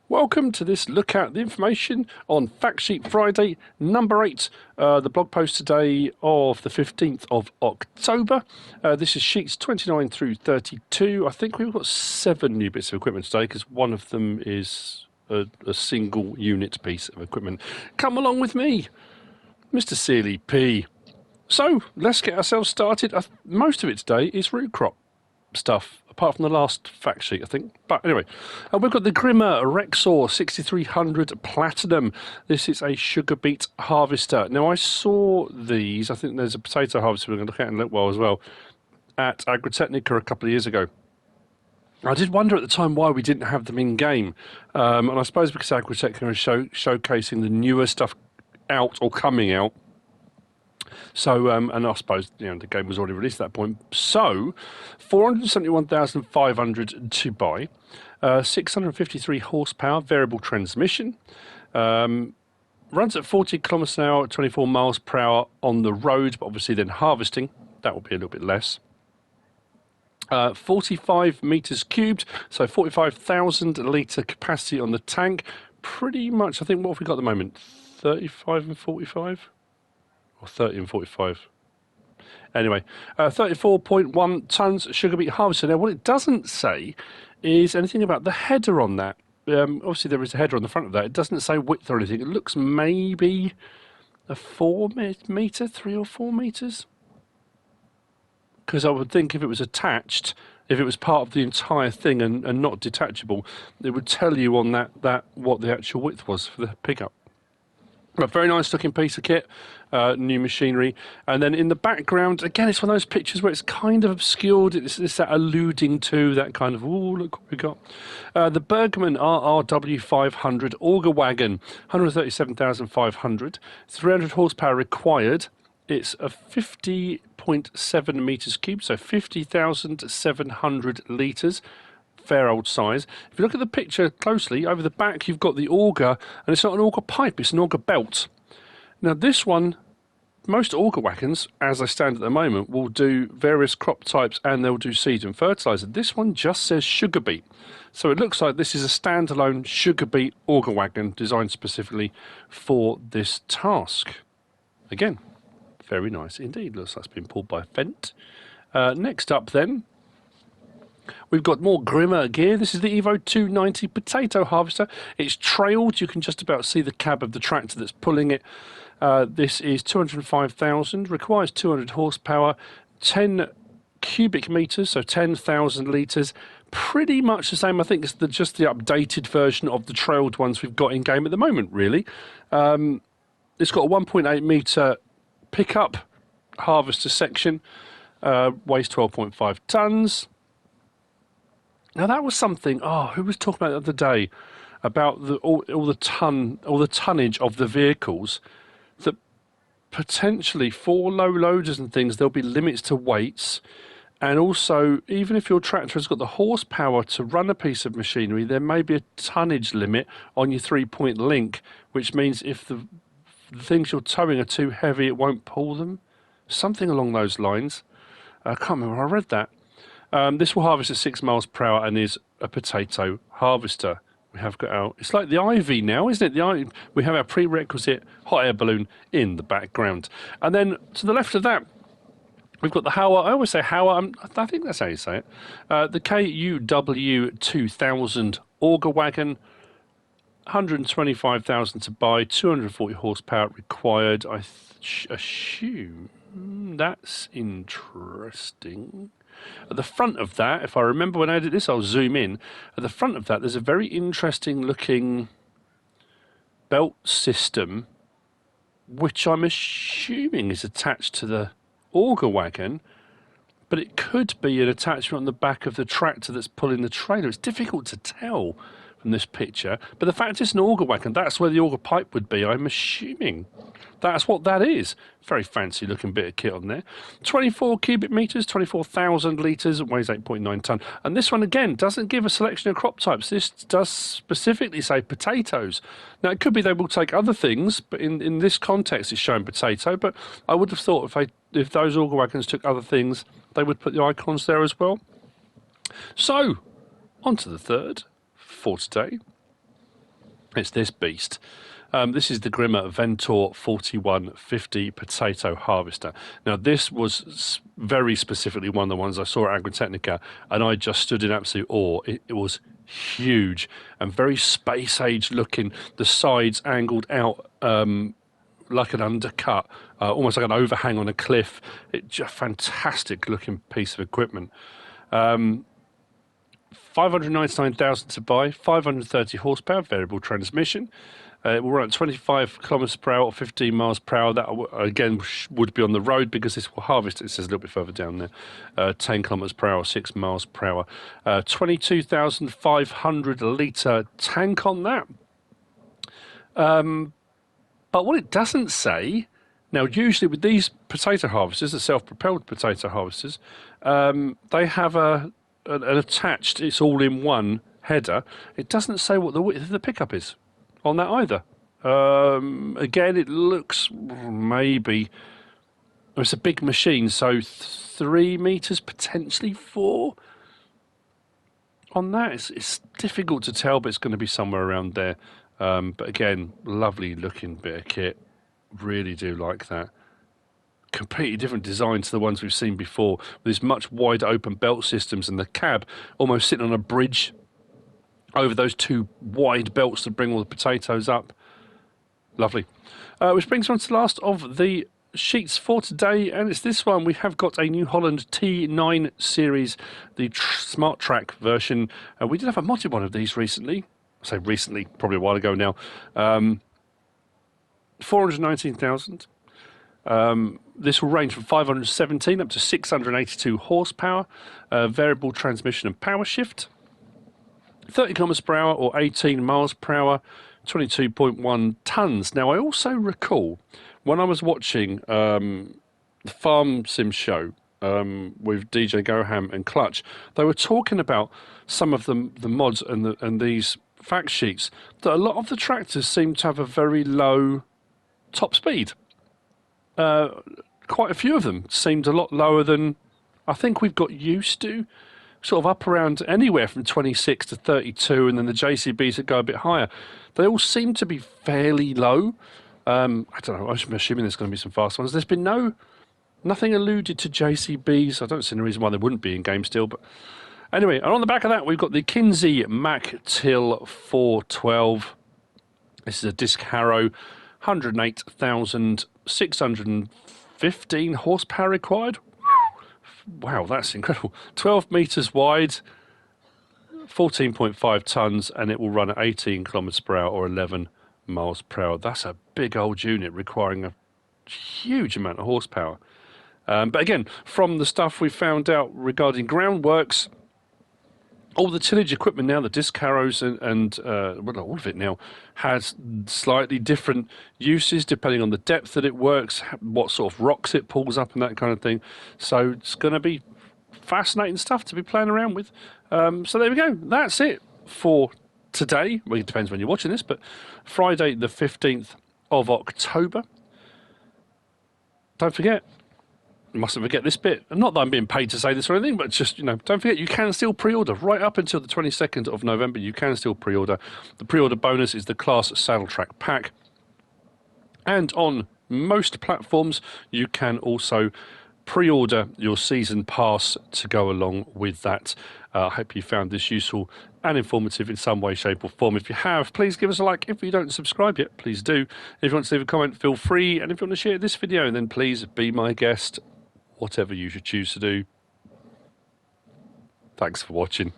Welcome to this look at the information on Fact Sheet Friday number 8, the blog post today of the 15th of October. This is sheets 29 through 32. I think we've got 7 new bits of equipment today because one of them is a single unit piece of equipment. Come along with me, MrSealyp. So let's get ourselves started. Most of it today is root crop stuff, apart from the last fact sheet, I think. But anyway, we've got the Grimmer Rexor 6300 Platinum. This is a sugar beet harvester. Now, I saw these, I think there's a potato harvester we're going to look at in a little while as well, at Agritechnica a couple of years ago. I did wonder at the time why we didn't have them in game. And I suppose because Agritechnica is showcasing the newer stuff out or coming out. So, and I suppose the game was already released at that point. So, 471,500 to buy, 653 horsepower, variable transmission, runs at 40 kilometers an hour, 24 miles per hour on the road, but obviously then harvesting, that will be a little bit less. 45 meters cubed, so 45,000 litre capacity on the tank. Pretty much, I think, what have we got at the moment? 35 and 45? Or 30 and 45. Anyway, 34.1 tonnes sugar beet harvester. Now, what it doesn't say is anything about the header on that. Obviously, there is a header on the front of that. It doesn't say width or anything. It looks maybe a 4 metre, 3 or 4 metres. Because I would think if it was attached, if it was part of the entire thing and not detachable, it would tell you on that what the actual width was for the pickup. A very nice looking piece of kit, new machinery, and then in the background, again, it's one of those pictures where it's kind of obscured. It's that alluding to that kind of, oh, look what we got. The Bergman RRW 500 auger wagon, 137,500, 300 horsepower required. It's a 50.7 meters cubed, so 50,700 litres. Fair old size. If you look at the picture closely, over the back you've got the auger, and it's not an auger pipe, it's an auger belt. Now this one, most auger wagons, as they stand at the moment, will do various crop types and they'll do seed and fertiliser. This one just says sugar beet. So it looks like this is a standalone sugar beet auger wagon designed specifically for this task. Again, very nice indeed. Looks like it's been pulled by a Fendt. Next up then, we've got more Grimmer gear. This is the Evo 290 potato harvester. It's trailed. You can just about see the cab of the tractor that's pulling it. This is 205,000, requires 200 horsepower, 10 cubic meters, so 10,000 litres. Pretty much the same, I think, as just the updated version of the trailed ones we've got in game at the moment, really. It's got a 1.8 metre pickup harvester section, weighs 12.5 tonnes. Now that was something. Who was talking about the other day about all the tonnage of the vehicles? That potentially for low loaders and things, there'll be limits to weights, and also even if your tractor has got the horsepower to run a piece of machinery, there may be a tonnage limit on your 3-point link, which means if the things you're towing are too heavy, it won't pull them. Something along those lines. I can't remember where I read that. This will harvest at 6 miles per hour and is a potato harvester. We have got our, it's like the Ivy now, isn't it? We have our prerequisite hot air balloon in the background. And then to the left of that, we've got the Hauer. I always say Hauer, I think that's how you say it. The KUW 2000 auger wagon, 125,000 to buy, 240 horsepower required. I assume that's interesting. At the front of that, if I remember when I did this, I'll zoom in. At the front of that, there's a very interesting looking belt system, which I'm assuming is attached to the auger wagon, but it could be an attachment on the back of the tractor that's pulling the trailer. It's difficult to tell from this picture, but the fact it's an auger wagon, that's where the auger pipe would be, I'm assuming. That's what that is. Very fancy looking bit of kit on there. 24 cubic meters, 24,000 litres, weighs 8.9 tonne. And this one again doesn't give a selection of crop types. This does specifically say potatoes. Now it could be they will take other things, but in this context it's showing potato. But I would have thought if those auger wagons took other things, they would put the icons there as well. So, on to the third for today. It's this beast. This is the Grimmer Ventor 4150 potato harvester. Now, this was very specifically one of the ones I saw at Agritechnica, and I just stood in absolute awe. It was huge and very space age looking. The sides angled out like an undercut, almost like an overhang on a cliff. It's just a fantastic looking piece of equipment. 599,000 to buy, 530 horsepower, variable transmission. It will run at 25 kilometers per hour or 15 miles per hour. That, again, would be on the road because this will harvest, it says a little bit further down there, 10 kilometers per hour, 6 miles per hour. 22,500 litre tank on that. But what it doesn't say, now usually with these potato harvesters, the self-propelled potato harvesters, they have an attached, it's all in one header. It doesn't say what the width of the pickup is on that either. Again, it looks maybe, it's a big machine, so 3 meters, potentially 4 on that. It's difficult to tell, but it's going to be somewhere around there. But again, lovely looking bit of kit. Really do like that. Completely different design to the ones we've seen before, with these much wider open belt systems and the cab almost sitting on a bridge over those 2 wide belts to bring all the potatoes up. Lovely. Which brings us on to the last of the sheets for today, and it's this one. We have got a New Holland T9 series, the Smart Track version. We did have a modded one of these recently. I say recently, probably a while ago now. 419,000. This will range from 517 up to 682 horsepower, variable transmission and power shift, 30 kilometers per hour or 18 miles per hour, 22.1 tons. Now, I also recall when I was watching the Farm Sim show with DJ Goham and Clutch, they were talking about some of the mods and these fact sheets, that a lot of the tractors seem to have a very low top speed. Quite a few of them seemed a lot lower than I think we've got used to, sort of up around anywhere from 26 to 32, and then the JCBs that go a bit higher. They all seem to be fairly low. I don't know, I'm assuming there's going to be some fast ones. There's been nothing alluded to JCBs. I don't see any reason why they wouldn't be in game still, but anyway, and on the back of that, we've got the Kinsey Mac Till 412. This is a disc harrow, 108,615 horsepower required. Wow, that's incredible. 12 metres wide, 14.5 tonnes, and it will run at 18 kilometres per hour or 11 miles per hour. That's a big old unit requiring a huge amount of horsepower. But again, from the stuff we found out regarding groundworks, all the tillage equipment now, the disc harrows and well, all of it now has slightly different uses depending on the depth that it works, what sort of rocks it pulls up and that kind of thing. So it's going to be fascinating stuff to be playing around with. So there we go. That's it for today. Well, it depends when you're watching this, but Friday the 15th of October. Don't forget, mustn't forget this bit. Not that I'm being paid to say this or anything, but just, don't forget, you can still pre-order. Right up until the 22nd of November, you can still pre-order. The pre-order bonus is the Class Saddle Track Pack. And on most platforms, you can also pre-order your season pass to go along with that. I hope you found this useful and informative in some way, shape or form. If you have, please give us a like. If you don't subscribe yet, please do. If you want to leave a comment, feel free. And if you want to share this video, then please be my guest. Whatever you should choose to do. Thanks for watching.